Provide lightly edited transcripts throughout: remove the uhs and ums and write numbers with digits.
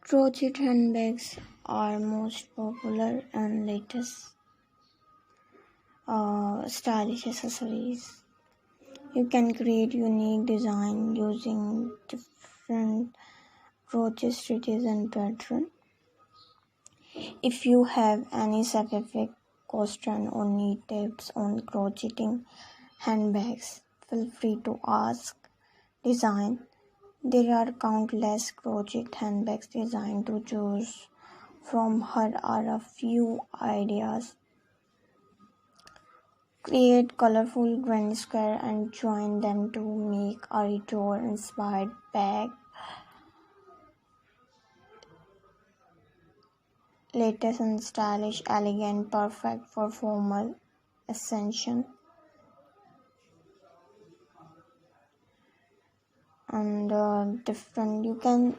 Crochet handbags are most popular and latest stylish accessories. You can create unique design using different crochet stitches and pattern. If you have any specific question or need tips on crocheting handbags, feel free to ask. Design. There are countless crochet handbags designed to choose from. Here are a few ideas. Create colorful grand square and join them to make a retro inspired bag. Latest and stylish, elegant, perfect for formal ascension. And different, you can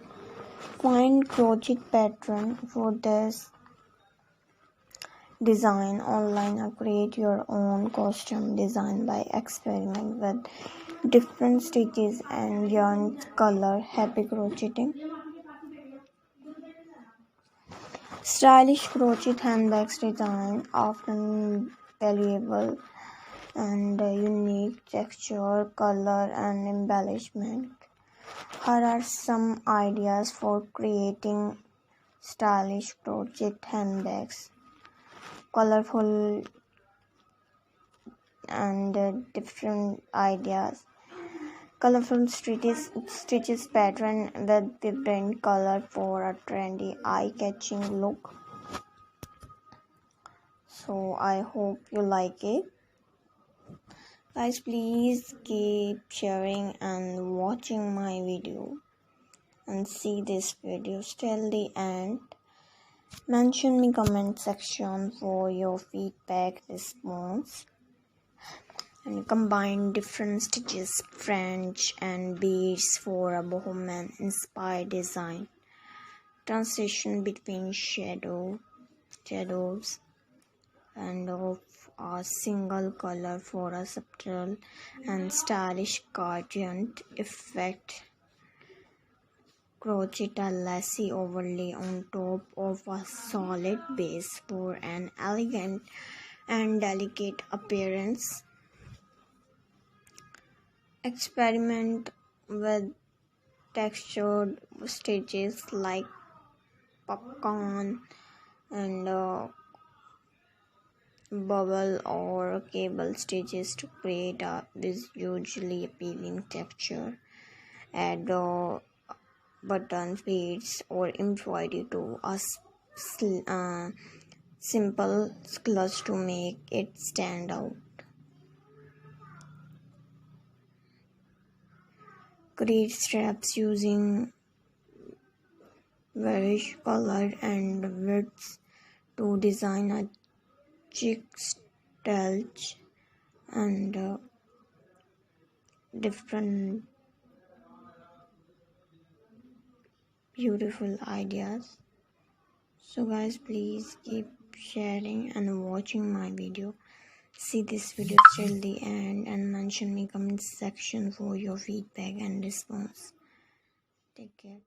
find crochet pattern for this design online or create your own costume design by experimenting with different stitches and yarn color. Happy crocheting. Stylish crochet handbags design often valuable and unique texture, color and embellishment. Here are some ideas for creating stylish crochet handbags. Colorful and different ideas. Colorful stitches pattern with vibrant color for a trendy, eye-catching look. So I hope you like it. Guys, please keep sharing and watching my video and see this video till the end. Mention me comment section for your feedback response. And combine different stitches, French and beads for a bohemian inspired design. Transition between shadows and of a single color for a subtle and stylish gradient effect. Crochet a lacy overlay on top of a solid base for an elegant and delicate appearance. Experiment with textured stitches like popcorn and bubble or cable stitches to create a visually appealing texture. Add buttons, beads or embroidery to a simple clutch to make it stand out. Create straps using various color and widths to design a chic stitch and different beautiful ideas. So guys, please keep sharing and watching my video. See this video till the end and mention me comment section for your feedback and response. Take care.